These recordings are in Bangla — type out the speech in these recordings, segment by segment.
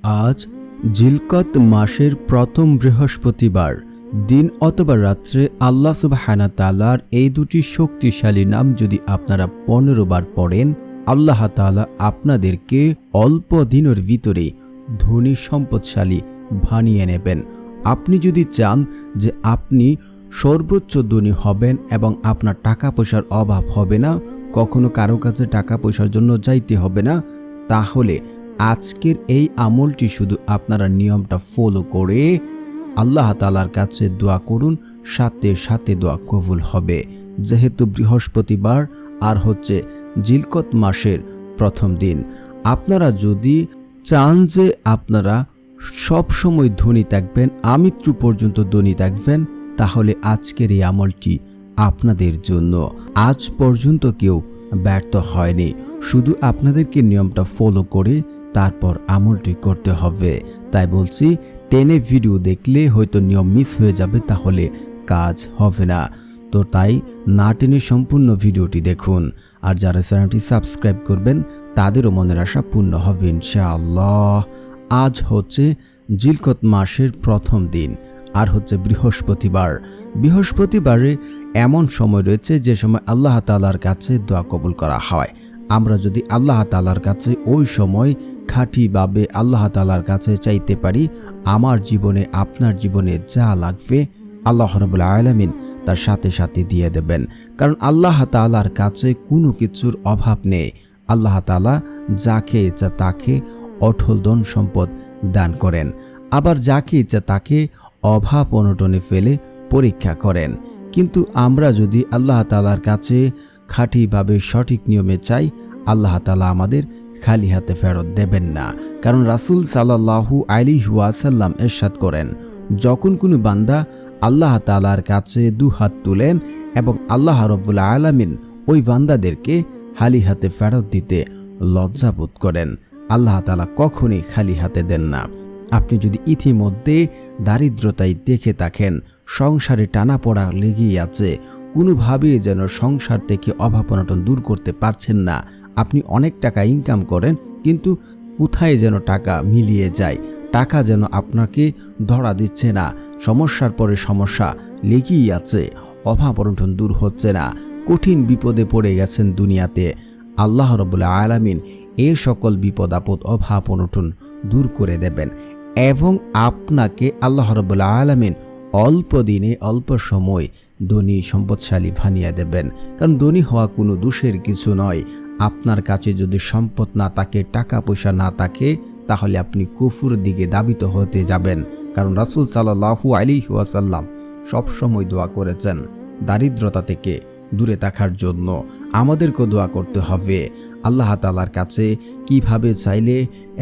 আজ জিলকত মাসের প্রথম বৃহস্পতিবার দিন অথবা রাত্রে আল্লাহ সুবহানাহু ওয়া তাআলার এই দুটি শক্তিশালী নাম যদি আপনারা 15 বার পড়েন, আল্লাহ তাআলা আপনাদেরকে অল্প দিনের ভিতরে ধনী সম্পদশালী বানিয়ে নেবেন। আপনি যদি চান যে আপনি সর্বোচ্চ ধনী হবেন এবং আপনার টাকা পয়সার অভাব হবে না, কখনো কারো কাছে টাকা পয়সার জন্য যাইতে হবে না, তাহলে আজকের এই আমলটি শুধু আপনারা নিয়মটা ফলো করে আল্লাহ তাআলার কাছে দোয়া করুন, সাথে সাথে দোয়া কবুল হবে। যেহেতু বৃহস্পতিবার আর হচ্ছে জিলকত মাসের প্রথম দিন, আপনারা যদি চান যে আপনারা সব সময় ধনী থাকবেন, আমৃত্যু পর্যন্ত ধনী থাকবেন, তাহলে আজকের এই আমলটি আপনাদের জন্য। আজ পর্যন্ত কেউ ব্যর্থ হয়নি, শুধু আপনাদেরকে নিয়মটা ফলো করে তারপর আমলটি করতে হবে। তাই বলছি, টেনে ভিডিও দেখলে হয়তো নিয়ম মিস হয়ে যাবে, তাহলে কাজ হবে না। তো তাই না টেনে সম্পূর্ণ ভিডিওটি দেখুন। আর যারা চ্যানেলটি সাবস্ক্রাইব করবেন তাদেরও মনের আশা পূর্ণ হবে ইনশাআল্লাহ। আজ হচ্ছে জিলকত মাসের প্রথম দিন আর হচ্ছে বৃহস্পতিবার। বৃহস্পতিবারে এমন সময় রয়েছে যে সময় আল্লাহ তাআলার কাছে দোয়া কবুল করা হয়। আমরা যদি আল্লাহ তাআলার কাছে ওই সময় খাঁটিভাবে আল্লাহ তাআলার কাছে চাইতে পারি, আমার জীবনে আপনার জীবনে যা লাগবে আল্লাহ রাব্বুল আলামিন তার সাথে সাথে দিয়ে দেবেন। কারণ আল্লাহ তাআলার কাছে কোনো কিছুর অভাব নেই। আল্লাহ তাআলা যাকে ইচ্ছা তাকে অঢল ধন সম্পদ দান করেন, আবার যাকে ইচ্ছা তাকে অভাব অনটনে ফেলে পরীক্ষা করেন। কিন্তু আমরা যদি আল্লাহ তাআলার কাছে খাঁটিভাবে সঠিক নিয়মে চাই, আল্লাহ তাআলা আমাদের খালি হাতে ফেরত দেবেন না। কারণ রাসূল সাল্লাল্লাহু আলাইহি ওয়াসাল্লাম ইরশাদ করেন, যখন কোনো বান্দা আল্লাহ তাআলার কাছে দুহাত তুলেন এবং আল্লাহ রাব্বুল আলামিন ওই বান্দাদেরকে খালি হাতে ফেরত দিতে লজ্জাবোধ করেন, আল্লাহ তাআলা কখনোই খালি হাতে দেন না। আপনি যদি ইতিমধ্যে দারিদ্রতায় দেখে থাকেন, সংসারে টানাপোড়া লেগেই আছে, কোনোভাবেই যেন সংসার থেকে অভাব অনটন দূর করতে পারছেন না, আপনি অনেক টাকা ইনকাম করেন কিন্তু কোথায় যেন টাকা মিলিয়ে যায়, টাকা যেন আপনাকে ধরা দিচ্ছে না, সমস্যার পরে সমস্যা লেগেই আছে, অভাব অনটন দূর হচ্ছে না, কঠিন বিপদে পড়ে গেছেন দুনিয়াতে, আল্লাহ রাব্বুল আলামিন এই সকল বিপদ আপদ অভাব অনটন দূর করে দেবেন এবং আপনাকে আল্লাহ রাব্বুল আলামিন অল্প দিনে অল্প সময় ধনী সম্পদশালী বানিয়ে দেবেন। কারণ ধনী হওয়া কোনো দোষের কিছু নয়। আপনার কাছে যদি সম্পদ না থাকে, টাকা পয়সা না থাকে, তাহলে আপনি কুফুর দিকে ধাবিত হতে যাবেন। কারণ রাসূল সাল্লাল্লাহু আলাইহি ওয়াসাল্লাম সবসময় দোয়া করেছেন দারিদ্রতা থেকে দূরে থাকার জন্য। আমাদেরকে দোয়া করতে হবে আল্লাহ তাআলার কাছে। কিভাবে চাইলে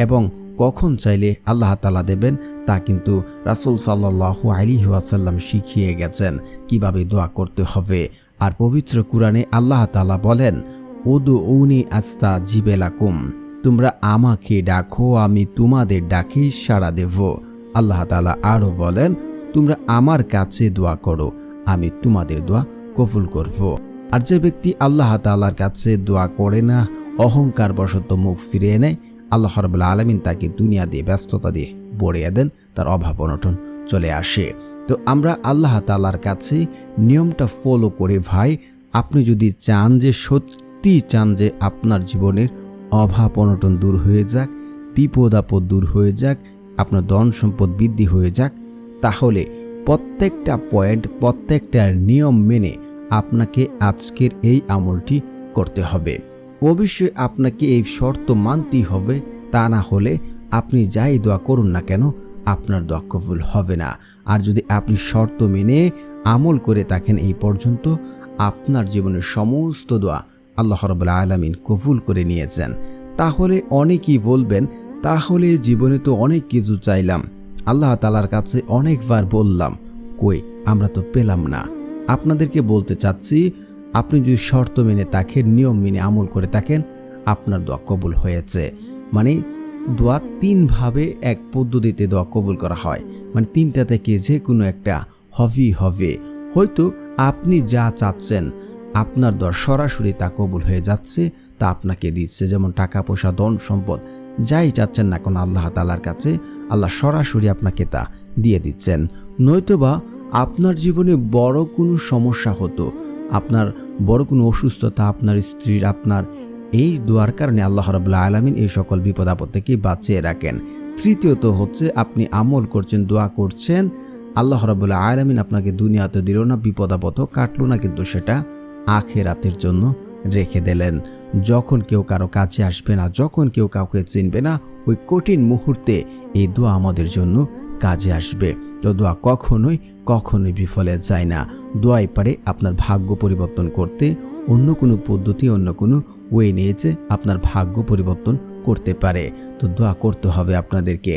এবং কখন চাইলে আল্লাহ তাআলা দেবেন তা কিন্তু রাসূল সাল্লাল্লাহু আলাইহি ওয়াসাল্লাম শিখিয়ে গেছেন কিভাবে দোয়া করতে হবে। আর পবিত্র কুরআনে আল্লাহ তাআলা বলেন, উদউনি আস্তাজিব লাকুম, তোমরা আমাকে ডাকো, আমি তোমাদের ডাকে সাড়া দেব। আল্লাহ তাআলা আরো বলেন, তোমরা আমার কাছে দোয়া করো, আমি তোমাদের দোয়া কবুল করব। আর যে ব্যক্তি আল্লাহ তাআলার কাছে দোয়া করে না, অহংকার বশত মুখ ফিরিয়ে নেয়, আল্লাহ রাব্বুল আলামিন তাকে দুনিয়া দিয়ে ব্যস্ততা দিয়ে ভরিয়ে দেন, তার অভাব অনটন চলে আসে। তো আমরা আল্লাহ তাআলার কাছে নিয়মটা ফলো করে ভাই, আপনি যদি চান যে সত্যি চান যে আপনার জীবনের অভাব অনটন দূর হয়ে যাক, বিপদ আপদ দূর হয়ে যাক, আপনার ধন সম্পদ বৃদ্ধি হয়ে যাক, তাহলে প্রত্যেকটা পয়েন্ট প্রত্যেকটা নিয়ম মেনে আপনাকে আজকের এই আমলটি করতে হবে। অবশ্যই আপনাকে এই শর্ত মানতেই হবে, তা না হলে আপনি যাই দোয়া করুন না কেন আপনার দোয়া কবুল হবে না। আর যদি আপনি শর্ত মেনে আমল করে থাকেন এই পর্যন্ত, আপনার জীবনের সমস্ত দোয়া আল্লাহ রাব্বুল আলামিন কবুল করে নিয়েছেন। তাহলে অনেকেই বলবেন, তাহলে জীবনে তো অনেক কিছু চাইলাম, আল্লাহ তাআলার কাছে অনেকবার বললাম, কই আমরা তো পেলাম না। আপনাদেরকে বলতে চাচ্ছি, আপনি যদি শর্ত মেনে থাকেন, নিয়ম মেনে আমল করে থাকেন, আপনার দোয়া কবুল হয়েছে। মানে দোয়া তিনভাবে এক পদ্ধতিতে দোয়া কবুল করা হয়, মানে তিনটা থেকে যে কোনো একটা হবেই হবে। হয়তো আপনি যা চাচ্ছেন আপনার দোয়া সরাসরি তা কবুল হয়ে যাচ্ছে, তা আপনাকে দিচ্ছে, যেমন টাকা পয়সা ধন সম্পদ যাই চাচ্ছেন না কোনো আল্লাহ তাআলার কাছে আল্লাহ সরাসরি আপনাকে তা দিয়ে দিচ্ছেন। নয়তোবা আপনার জীবনে বড় কোনো সমস্যা হতো, আপনার বড় কোনো অসুস্থতা, আপনার স্ত্রীর, আপনার এই দোয়ার কারণে আল্লাহ রাব্বুল আলামিন এই সকল বিপদ আপদ থেকে বাঁচিয়ে রাখেন। তৃতীয়ত হচ্ছে আপনি আমল করছেন, দোয়া করছেন, আল্লাহ রাব্বুল আলামিন আপনাকে দুনিয়াতে দিল না, বিপদ আপদ কাটলো না, কিন্তু সেটা আখিরাতের জন্য রেখে দিলেন। যখন কেউ কারো কাছে আসবে না, যখন কেউ কাউকে চিনবে না, ওই কঠিন মুহূর্তে এই দোয়া আমাদের জন্য কাজে আসবে। তো দোয়া কখনোই বিফলে যায় না। দোয়াই পারে আপনার ভাগ্য পরিবর্তন করতে। অন্য কোনো পদ্ধতি, অন্য কোনো ওয়ে নিয়েছে আপনার ভাগ্য পরিবর্তন করতে পারে। তো দোয়া করতে হবে আপনাদেরকে।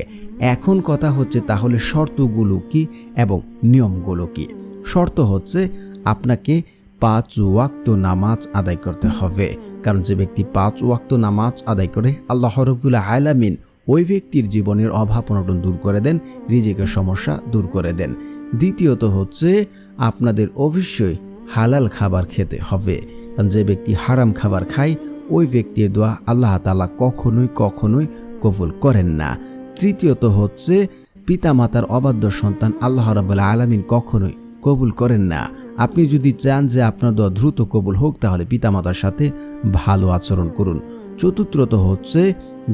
এখন কথা হচ্ছে তাহলে শর্তগুলো কি এবং নিয়মগুলো কি? শর্ত হচ্ছে আপনাকে 5 ওয়াক্ত নামাজ আদায় করতে হবে, কারণ যে ব্যক্তি 5 ওয়াক্ত নামাজ আদায় করে আল্লাহ রাব্বুল আলামিন ওই ব্যক্তির জীবনের অভাব অনটন দূর করে দেন, রিজিকের সমস্যা দূর করে দেন। দ্বিতীয়ত হচ্ছে আপনাদের অবশ্যই হালাল খাবার খেতে হবে, কারণ যে ব্যক্তি হারাম খাবার খায় ওই ব্যক্তির দোয়া আল্লাহ তাআলা কখনোই কবুল করেন না। তৃতীয়ত হচ্ছে পিতামাতার অবাধ্য সন্তান আল্লাহ রাব্বুল আলামিন কখনোই কবুল করেন না। আপনি যদি চান যে আপনার দোয়া দ্রুত কবুল হোক, তাহলে পিতামাতার সাথে ভালো আচরণ করুন। চতুর্থত হচ্ছে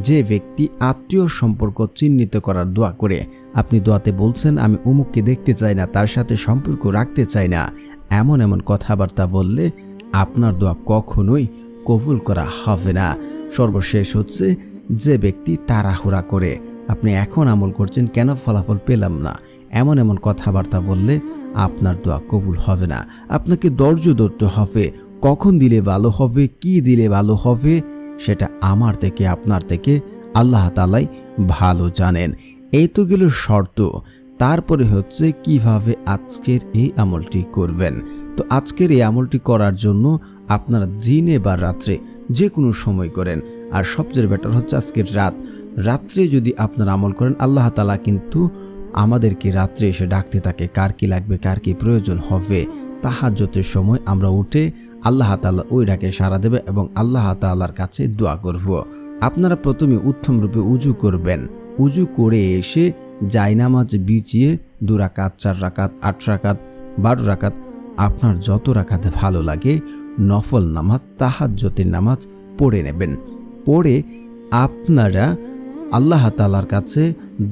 যে ব্যক্তি আত্মীয় সম্পর্ক চিহ্নিত করার দোয়া করে, আপনি দোয়াতে বলছেন আমি অমুককে দেখতে চাই না, তার সাথে সম্পর্ক রাখতে চাই না, এমন কথাবার্তা বললে আপনার দোয়া কখনোই কবুল করা হবে না। সর্বশেষ হচ্ছে যে ব্যক্তি তাড়াহুড়া করে, আপনি এখন আমল করছেন কেন ফলাফল পেলাম না, এমন কথাবার্তা বললে আপনার দোয়া কবুল হবে না। আপনাকে ধৈর্য ধরতে হবে, কখন দিলে ভালো হবে, কি দিলে ভালো হবে, সেটা আমার থেকে আপনার থেকে আল্লাহ তাআলাই ভালো জানেন। এই তো গেল শর্ত। তারপরে হচ্ছে কিভাবে আজকের এই আমলটি করবেন। তো আজকের এই আমলটি করার জন্য আপনারা দিনে বা রাত্রে যে কোনো সময় করেন, আর সবচেয়ে বেটার হচ্ছে আজকের রাত্রে যদি আপনারা আমল করেন, আল্লাহ তাআলা কিন্তু আমাদেরকে রাত্রে এসে ডাকতে থাকে, কার কি লাগবে, কার কি প্রয়োজন হবে। তাহাজ্জুদের সময় আমরা উঠে আল্লাহ তাআলা ওই ডাকে সাড়া দেবে এবং আল্লাহ তাআলার কাছে দোয়া করব। আপনারা প্রথমে উত্তম রূপে উজু করবেন। উজু করে এসে জায়নামাজ বিছিয়ে 2 রাকাত, 4 রাকাত, 8 রাকাত, 12 রাকাত, আপনার যত রাকাতে ভালো লাগে নফল নামাজ, তাহাজ্জুদের নামাজ পড়ে নেবেন। পড়ে আপনারা আল্লাহ তাআলার কাছে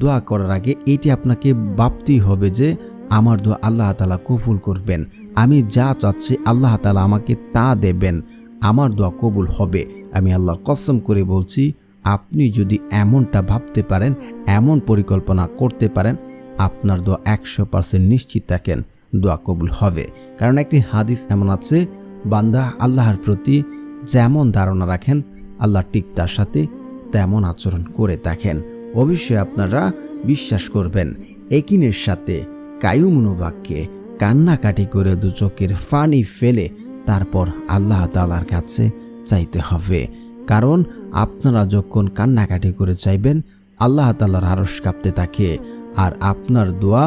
দোয়া করার আগে এটি আপনাকে ভাবতেই হবে যে আমার দোয়া আল্লাহ তাআলা কবুল করবেন, আমি যা চাচ্ছি আল্লাহ তাআলা আমাকে তা দেবেন, আমার দোয়া কবুল হবে। আমি আল্লাহর কসম করে বলছি, আপনি যদি এমনটা ভাবতে পারেন, এমন পরিকল্পনা করতে পারেন, আপনার দোয়া 100% নিশ্চিত থাকেন দোয়া কবুল হবে। কারণ একটি হাদিস এমন আছে, বান্দা আল্লাহর প্রতি যেমন ধারণা রাখেন আল্লাহ ঠিক তার সাথে তেমন আচরণ করে থাকেন। অবশ্যই আপনারা বিশ্বাস করবেন, একিনের সাথে কায়ুমনোবাক্যে কান্নাকাটি করে 2 চোখের পানি ফেলে তারপর আল্লাহ তাআলার কাছে চাইতে হবে। কারণ আপনারা যখন কান্নাকাটি করে চাইবেন, আল্লাহ তাআলার আরশ কাঁপতে থাকে, আর আপনার দোয়া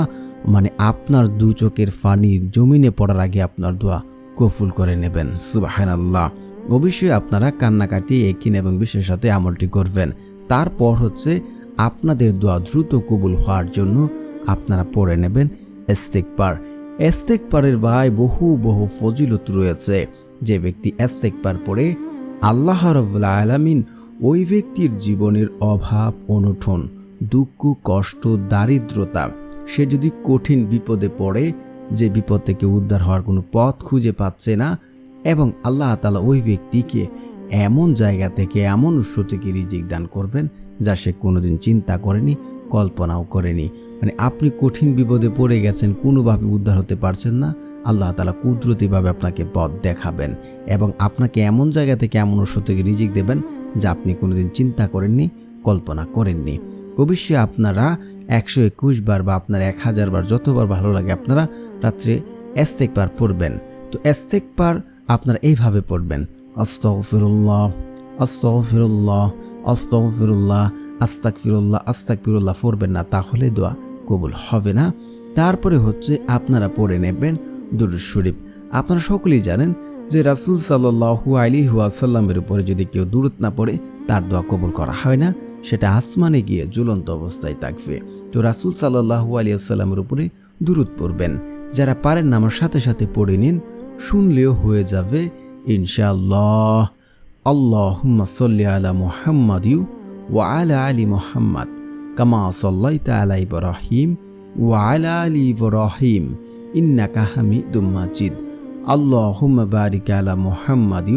আপনার 2 চোখের পানি জমিনে পড়ার আগে আপনার দোয়া কবুল করে নেবেন। সুবহানাল্লাহ। অবশ্যই আপনারা কান্নাকাটি একিন এবং বিশ্বাসের সাথে আমলটি করবেন। তারপর হচ্ছে আপনাদের দোয়া দ্রুত কবুল হওয়ার জন্য আপনারা পড়ে নেবেন ইস্তিগফার। ইস্তিগফারের বহু ফজিলত রয়েছে। যে ব্যক্তি ইস্তিগফার পড়ে, আল্লাহ রাব্বুল আলামিন ওই ব্যক্তির জীবনের অভাব অনটন, দুঃখ কষ্ট, দারিদ্রতা, সে যদি কঠিন বিপদে পড়ে, যে বিপদ থেকে উদ্ধার হওয়ার কোনো পথ খুঁজে পাচ্ছে না, এবং আল্লাহ তাআলা ওই ব্যক্তিকে এমন জায়গা থেকে, এমন উৎস থেকে রিজিক দান করবেন যা সে কোনোদিন চিন্তা করেনি, কল্পনাও করেনি। আপনি কঠিন বিপদে পড়ে গেছেন, কোনোভাবে উদ্ধার হতে পারছেন না, আল্লাহ তাআলা কুদরতিভাবে আপনাকে পথ দেখাবেন এবং আপনাকে এমন জায়গা থেকে, এমন উৎস থেকে রিজিক দেবেন যা আপনি কোনোদিন চিন্তা করেননি, কল্পনা করেননি। অবশ্যই আপনারা 121 বার বা আপনার 1000 বার, যতবার ভালো লাগে আপনারা রাত্রে ইস্তিগফার পড়বেন। তো ইস্তিগফার আপনারা এইভাবে পড়বেন, আস্তাগফিরুল্লাহ, আস্তাগফিরুল্লাহ, আস্তাগফিরুল্লাহ, আস্তাগফিরুল্লাহ, আস্তাগফিরুল্লাহ পড়বেন না, তাহলে দোয়া কবুল হবে না। তারপরে হচ্ছে আপনারা পড়ে নেবেন দুরূদ শরীফ। আপনারা সকলেই জানেন যে রাসূল সাল্লাল্লাহু আলাইহি ওয়াসাল্লামের উপরে যদি কেউ দুরূদ না পড়ে তার দোয়া কবুল করা হয় না। সেটা আসমানে গিয়ে ঝুলন্ত অবস্থায় থাকবে। তো রাসূল সাল্লাল্লাহু আলাইহি ওয়াসাল্লামের উপরে দুরূদ পড়বেন। যারা পারেন না আমার সাথে সাথে পড়ে নিন, শুনলেও হয়ে যাবে ইনশাআল্লাহ। আল্লাহুম্মা সাল্লি আলা মুহাম্মাদ ওয়া আলা আলি মুহাম্মাদ কামা সাল্লাইতা আলা ইব্রাহিম ওয়া আলা আলি ইব্রাহিম ইন্নাকা হামিদুম মাজিদ। আল্লাহুম্মা বারিক আলা মুহাম্মাদ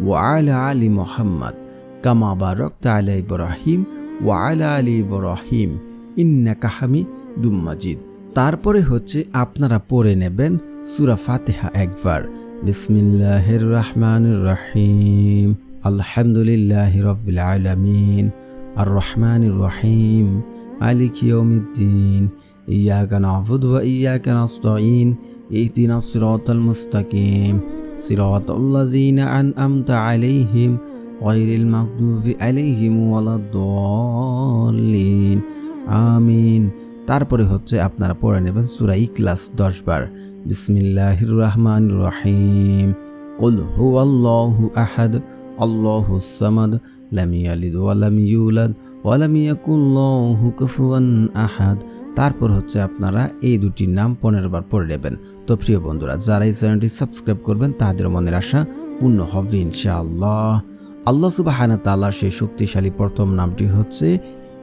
ওয়া আলা আলি মুহাম্মাদ কামা বারাকতা আলা ইব্রাহিম ওয়া আলা আলি ইব্রাহিম ইন্নাকা হামিদুম মাজিদ। তারপরে হচ্ছে আপনারা পড়ে নেবেন সূরা ফাতিহা একবার। বিসমিল্লাহির রহমানির রহিম, আলহামদুলিল্লাহি রাব্বিল আলামিন, আর রহমানির রহিম, মালিকি ইয়াউমিদ্দিন, ইয়াকা না'বুদু ওয়া ইয়াকা নাস্তাঈন, ইহদিনাস সিরাতাল মুস্তাকিম, সিরাতাল্লাযীনা আন'আমতা আলাইহিম গায়রিল মাগদুবি আলাইহিম ওয়ালাদ-দাল্লিন, আমিন। তারপরে হচ্ছে আপনারা পড়ে নেবেন সূরা ইখলাস 10 বার। বিসমিল্লাহির রহমানির রহিম, কুল হুয়াল্লাহু আহাদ, আল্লাহুস সামাদ, লাম ইয়ালিদ ওয়া লাম ইউলাদ ওয়া লাম ইয়াকুল লাহু কুফুয়ান আহাদ। তারপর হচ্ছে আপনারা এই দুটি নাম 15 বার পড়ে নেবেন। তো প্রিয় বন্ধুরা, যারা এই চ্যানেলটি সাবস্ক্রাইব করবেন তাদের মনের আশা পূর্ণ হবে ইনশাআল্লাহ। আল্লাহ সুবহানাহু ওয়া তাআলার সেই শক্তিশালী প্রথম নামটি হচ্ছে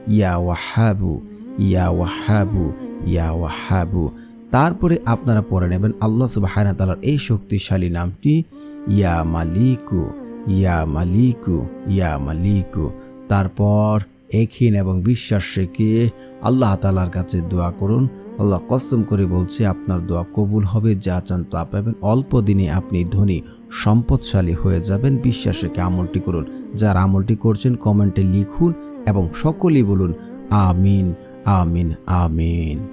ইয়া ওয়াহাবু, ইয়া ওয়াহাবু, ইয়া ওয়াহাবু। তারপরে আপনারা পড়ে নেবেন আল্লাহ সুবহানাহু ওয়া তাআলার এই শক্তিশালী নামটি ইয়া মালিকু, ইয়া মালিকু, ইয়া মালিকু। তারপর একহীন এবং বিশ্বাস রেখে আল্লাহ তাআলার কাছে দোয়া করুন। আল্লাহ কসম করে বলছে আপনার দোয়া কবুল হবে, যা চান তা পাবেন। অল্প দিনে আপনি ধনী সম্পদশালী হয়ে যাবেন। বিশ্বাস রেখে আমলটি করুন। যারা আমলটি করছেন কমেন্টে লিখুন এবং সকলেই বলুন আমিন, আমিন, আমিন।